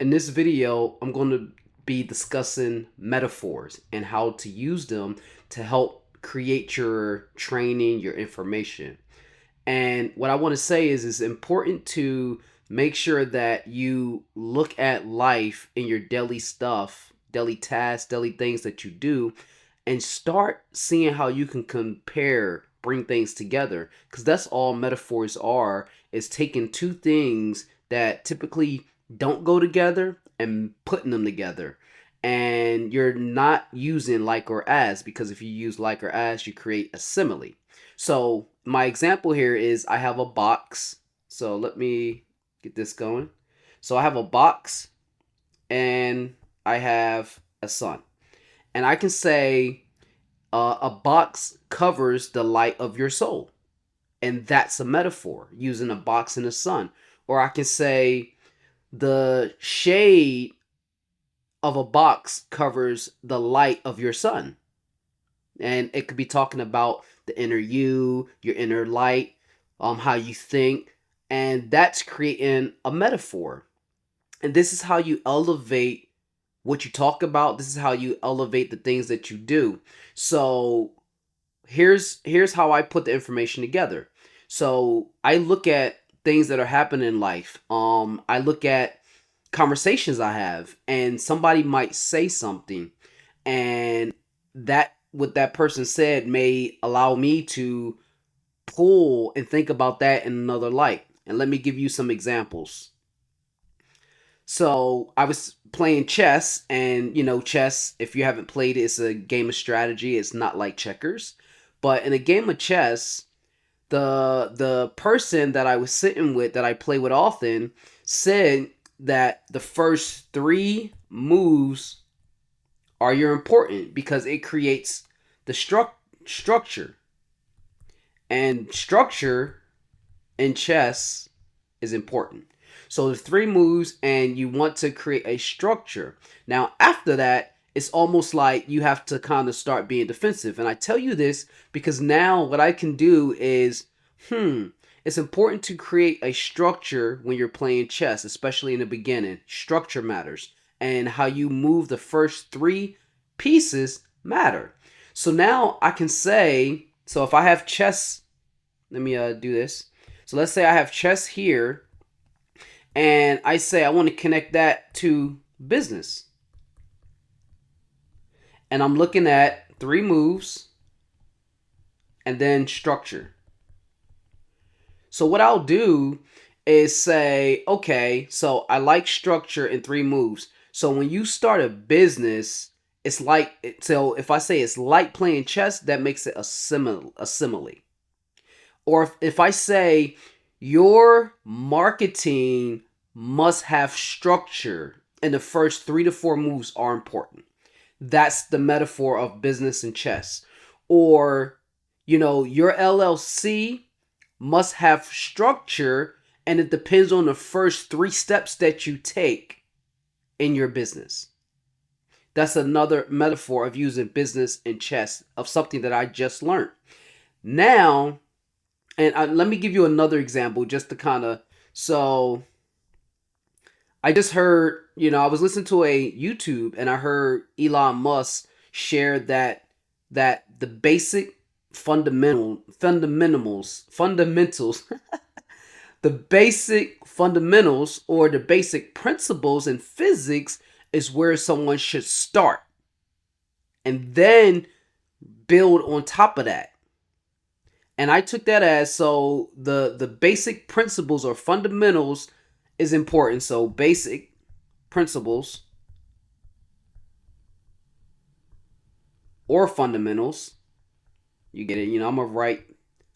In this video, I'm going to be discussing metaphors and how to use them to help create your training, your information. And what I want to say is it's important to make sure that you look at life in your daily stuff, daily tasks, daily things that you do, and start seeing how you can compare, bring things together. Because that's all metaphors are, is taking two things that typically don't go together and putting them together. And you're not using like or as, because if you use like or as, you create a simile. So my example here is I have a box. So let me get this going. So I have a box and I have a sun. And I can say a box covers the light of your soul. And that's a metaphor using a box and a sun. Or I can say the shade of a box covers the light of your sun. And it could be talking about the inner you, your inner light, how you think, and that's creating a metaphor. And this is how you elevate what you talk about. This is how you elevate the things that you do. So here's how I put the information together. So I look at things that are happening in life. I look at conversations I have, and somebody might say something, and that what that person said may allow me to pull and think about that in another light. And let me give you some examples. So I was playing chess, and chess, if you haven't played it, it's a game of strategy. It's not like checkers. But in a game of chess, the person that I was sitting with, that I play with often, said that the first three moves are your important because it creates the structure. And structure in chess is important. So the three moves, and you want to create a structure. Now, after that, it's almost like you have to kind of start being defensive. And I tell you this because now what I can do is, it's important to create a structure when you're playing chess, especially in the beginning. Structure matters. And how you move the first three pieces matter. So now I can say, so if I have chess, let me do this. So let's say I have chess here, and I say I want to connect that to business. And I'm looking at three moves and then structure. So what I'll do is say, okay, so I like structure in three moves. So when you start a business, it's like, so if I say it's like playing chess, that makes it a simile. Or if I say your marketing must have structure and the first 3 to 4 moves are important. That's the metaphor of business and chess. Or, your LLC must have structure and it depends on the first 3 steps that you take in your business. That's another metaphor of using business and chess, of something that I just learned. Now, and let me give you another example just to kind of. So I just heard, I was listening to a YouTube, and I heard Elon Musk share that the basic fundamentals the basic fundamentals, or the basic principles in physics, is where someone should start and then build on top of that. And I took that as, so the basic principles or fundamentals is important. So basic principles or fundamentals, you get it.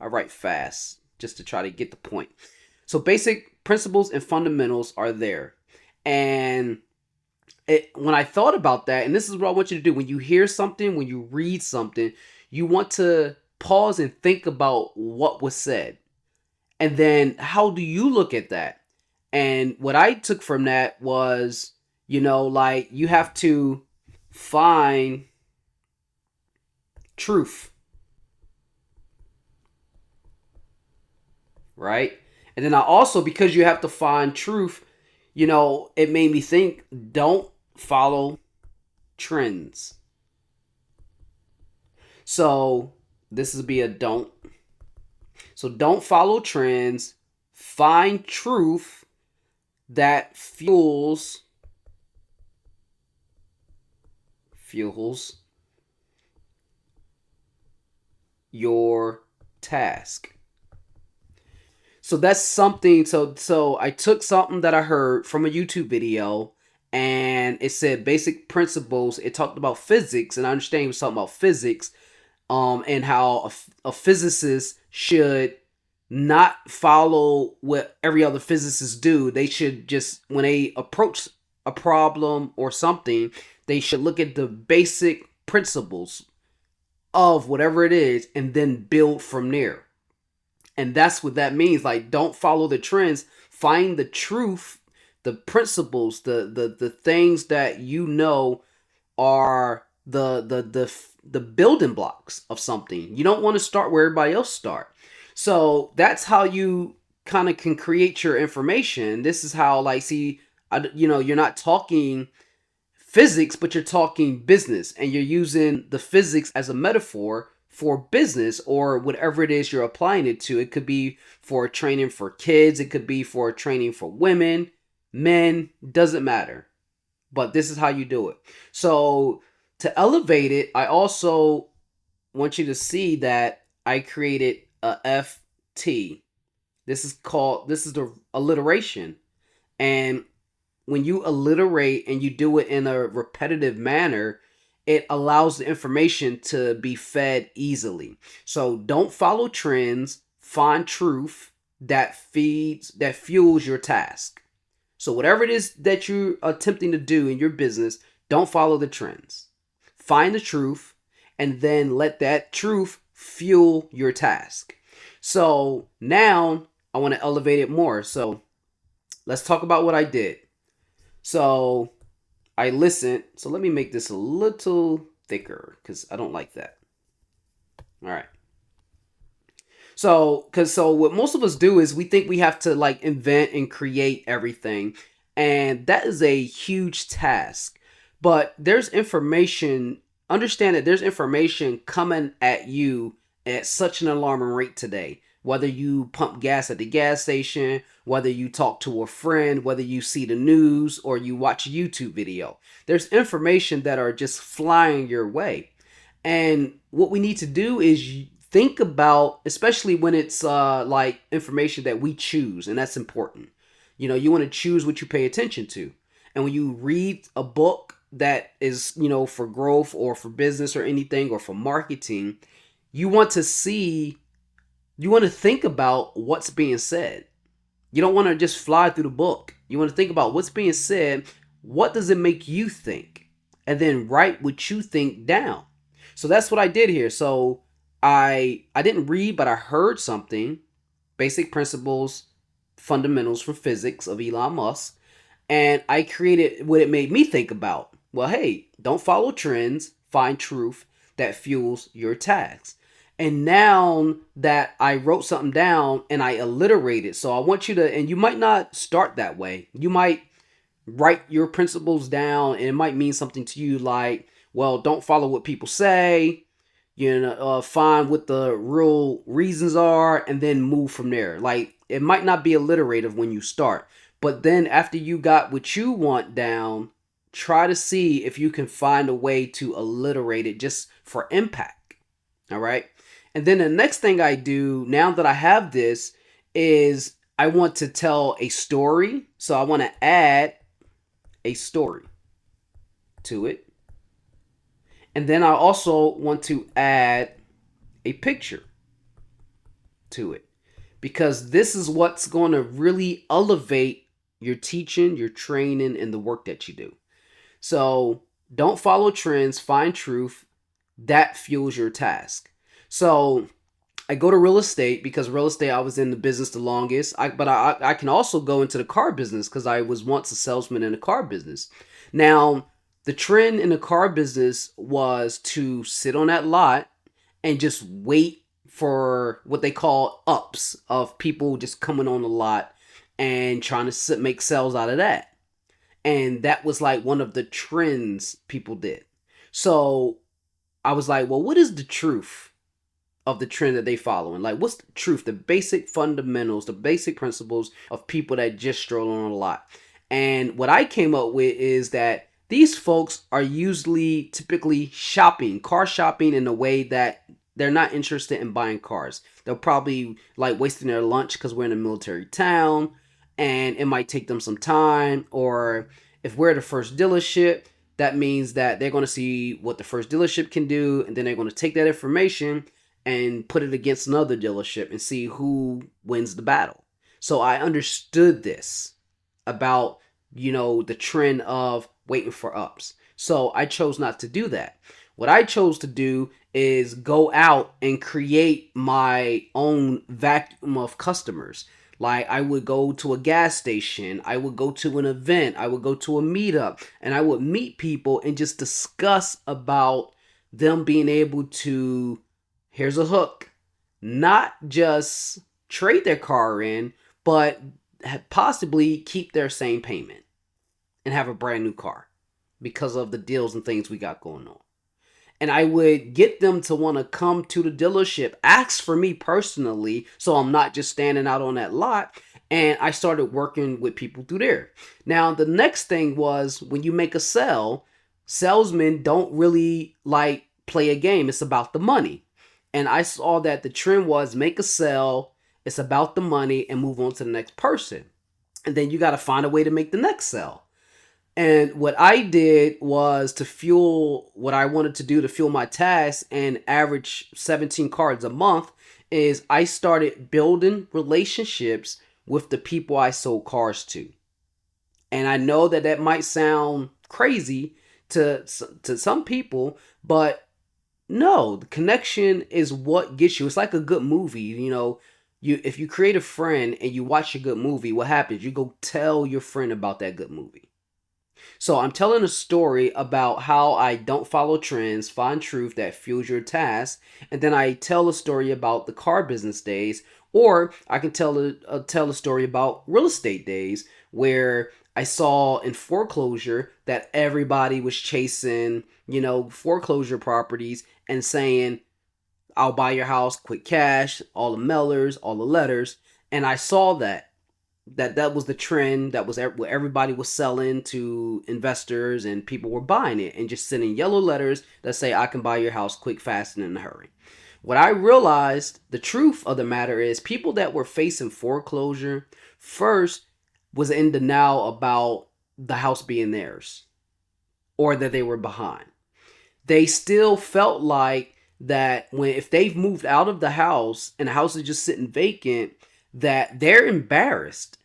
I write fast just to try to get the point. So basic principles and fundamentals are there. And when I thought about that, and this is what I want you to do: when you hear something, when you read something, you want to pause and think about what was said. And then how do you look at that? And what I took from that was, like, you have to find truth, right? And then I also, because you have to find truth, It made me think, don't follow trends. So this would be a don't. So don't follow trends. Find truth that fuels your task. So that's something. So I took something that I heard from a YouTube video, and it said basic principles. It talked about physics, and I understand he was talking about physics, and how a physicist should not follow what every other physicist do. They should just, when they approach a problem or something, they should look at the basic principles of whatever it is and then build from there. And that's what that means. Like, don't follow the trends. Find the truth, the principles, the things that are the building blocks of something. You don't want to start where everybody else start. So that's how you kind of can create your information. This is how, like, see, you're not talking physics, but you're talking business, and you're using the physics as a metaphor for business or whatever it is you're applying it to. It could be for training for kids, it could be for training for women, men, doesn't matter. But this is how you do it. So to elevate it, I also want you to see that I created a FT. This is the alliteration. And when you alliterate and you do it in a repetitive manner, it allows the information to be fed easily. So don't follow trends, find truth that fuels your task. So whatever it is that you're attempting to do in your business, don't follow the trends. Find the truth and then let that truth fuel your task. So now I want to elevate it more. So let's talk about what I did. So I listened. So let me make this a little thicker because I don't like that. All right. So what most of us do is we think we have to like invent and create everything, and that is a huge task. But there's information. Understand that there's information coming at you at such an alarming rate today. Whether you pump gas at the gas station, whether you talk to a friend, whether you see the news or you watch a YouTube video, there's information that are just flying your way. And what we need to do is think about, especially when it's like information that we choose, and that's important. You want to choose what you pay attention to. And when you read a book that is, for growth or for business or anything or for marketing, you want to think about what's being said. You don't want to just fly through the book. You want to think about what's being said. What does it make you think? And then write what you think down. So that's what I did here. So I didn't read, but I heard something. Basic principles, fundamentals for physics of Elon Musk. And I created what it made me think about. Well, hey, don't follow trends. Find truth that fuels your tasks. And now that I wrote something down and I alliterated, so I want you to, and you might not start that way. You might write your principles down and it might mean something to you like, well, don't follow what people say, find what the real reasons are and then move from there. Like, it might not be alliterative when you start, but then after you got what you want down, try to see if you can find a way to alliterate it just for impact. All right. And then the next thing I do now that I have this is I want to tell a story. So I want to add a story to it. And then I also want to add a picture to it, because this is what's going to really elevate your teaching, your training, and the work that you do. So don't follow trends, find truth that fuels your task. So I go to real estate because real estate, I was in the business the longest. But I can also go into the car business because I was once a salesman in the car business. Now, the trend in the car business was to sit on that lot and just wait for what they call ups of people just coming on the lot and trying to make sales out of that. And that was like one of the trends people did. So I was like, well, what is the truth of the trend that they following? Like, what's the truth, the basic fundamentals, the basic principles of people that just stroll on a lot? And what I came up with is that these folks are usually typically shopping, car shopping, in a way that they're not interested in buying cars. They'll probably like wasting their lunch because we're in a military town and it might take them some time. Or if we're the first dealership, that means that they're going to see what the first dealership can do, and then they're going to take that information and put it against another dealership and see who wins the battle. So I understood this about, the trend of waiting for ups. So I chose not to do that. What I chose to do is go out and create my own vacuum of customers. Like, I would go to a gas station, I would go to an event, I would go to a meetup, and I would meet people and just discuss about them being able to, here's a hook, not just trade their car in, but possibly keep their same payment and have a brand new car because of the deals and things we got going on. And I would get them to want to come to the dealership, ask for me personally, so I'm not just standing out on that lot. And I started working with people through there. Now, the next thing was, when you make a sale, salesmen don't really like play a game. It's about the money. And I saw that the trend was make a sale, it's about the money, and move on to the next person. And then you got to find a way to make the next sale. And what I did was, to fuel what I wanted to do, to fuel my tasks and average 17 cards a month, is I started building relationships with the people I sold cars to. And I know that that might sound crazy to some people, but no, the connection is what gets you. It's like a good movie, if you create a friend and you watch a good movie, what happens? You go tell your friend about that good movie. So I'm telling a story about how I don't follow trends, find truth that fuels your task, and then I tell a story about the car business days, or I can tell a story about real estate days, where I saw in foreclosure that everybody was chasing, foreclosure properties and saying, I'll buy your house, quick cash, all the mailers, all the letters. And I saw that was the trend, that was what everybody was selling to investors, and people were buying it and just sending yellow letters that say, I can buy your house quick, fast, and in a hurry. What I realized, the truth of the matter is, people that were facing foreclosure first was in denial about the house being theirs, or that they were behind. They still felt like that if they've moved out of the house and the house is just sitting vacant, that they're embarrassed.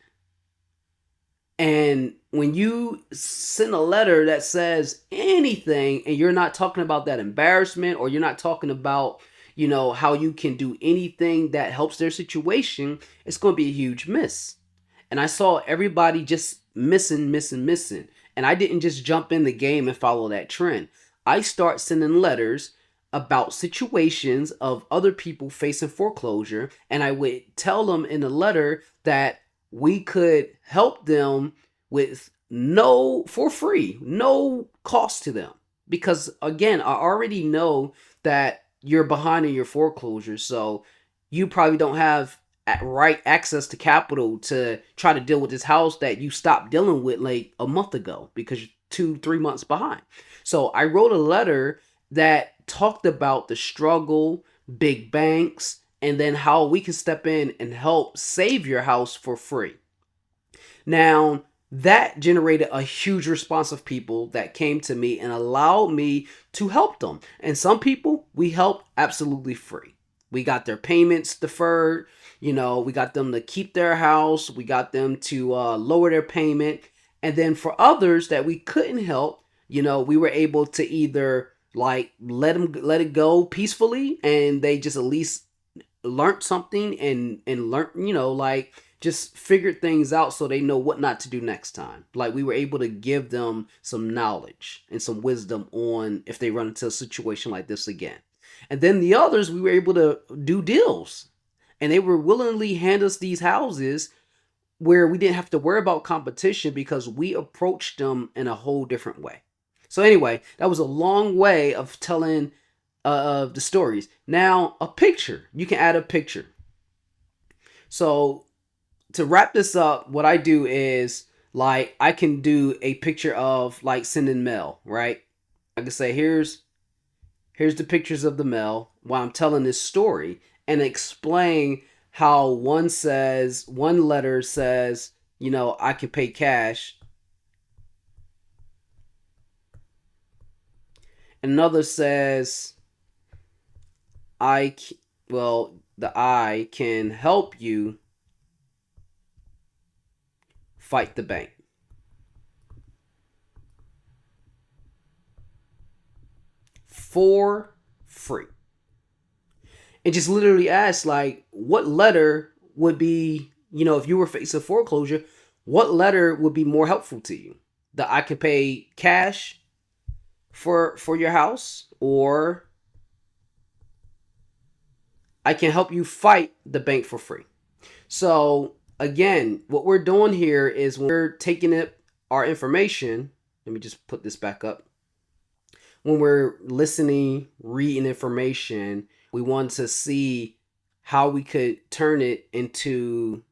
And when you send a letter that says anything, and you're not talking about that embarrassment, or you're not talking about, how you can do anything that helps their situation, it's going to be a huge miss. And I saw everybody just missing. And I didn't just jump in the game and follow that trend. I start sending letters about situations of other people facing foreclosure, and I would tell them in the letter that we could help them for free, no cost to them. Because again, I already know that you're behind in your foreclosure, so you probably don't have right access to capital to try to deal with this house that you stopped dealing with like a month ago because you're 2-3 months behind. So I wrote a letter that talked about the struggle, big banks, and then how we can step in and help save your house for free. Now, that generated a huge response of people that came to me and allowed me to help them. And some people we helped absolutely free. We got their payments deferred. We got them to keep their house. We got them to lower their payment. And then for others that we couldn't help, we were able to either like let it go peacefully, and they just at least learned something and learned, like just figured things out so they know what not to do next time. Like, we were able to give them some knowledge and some wisdom on if they run into a situation like this again. And then the others, we were able to do deals, and they were willingly hand us these houses where we didn't have to worry about competition because we approached them in a whole different way. So anyway, that was a long way of telling of the stories. Now, a picture. You can add a picture. So to wrap this up, what I do is like I can do a picture of like sending mail, right? I can say here's the pictures of the mail while I'm telling this story and explain how one letter says, I can pay cash. Another says, the I can help you fight the bank for free. And just literally ask, like, what letter would be, if you were facing foreclosure, what letter would be more helpful to you? That I could pay cash for your house, or I can help you fight the bank for free. So again, what we're doing here is when we're taking our information. Let me just put this back up. When we're listening, reading information, we want to see how we could turn it into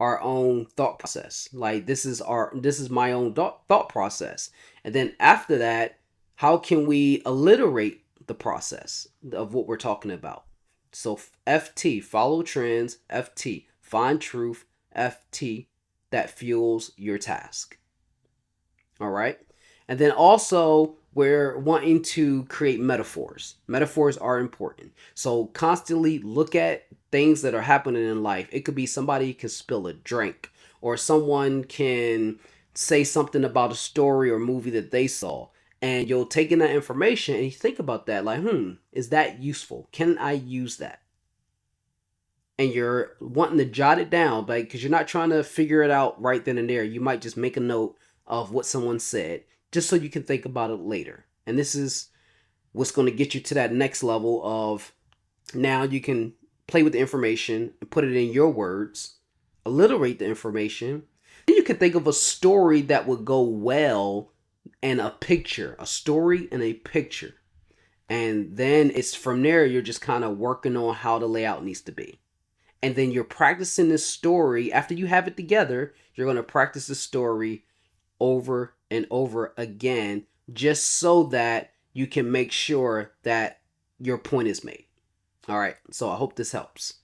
our own thought process. Like this is my own thought process. And then after that, how can we alliterate the process of what we're talking about? So FT, follow trends, FT, find truth, FT, that fuels your task. All right. And then also, we're wanting to create metaphors. Metaphors are important. So constantly look at things that are happening in life. It could be somebody can spill a drink, or someone can say something about a story or movie that they saw. And you'll take in that information and you think about that, like, is that useful? Can I use that? And you're wanting to jot it down, like, because you're not trying to figure it out right then and there. You might just make a note of what someone said just so you can think about it later. And this is what's going to get you to that next level of now you can play with the information and put it in your words, alliterate the information. Then you can think of a story that would go well and a picture, a story and a picture. And then it's from there, you're just kind of working on how the layout needs to be. And then you're practicing this story. After you have it together, you're going to practice the story over and over again, just so that you can make sure that your point is made. All right. So I hope this helps.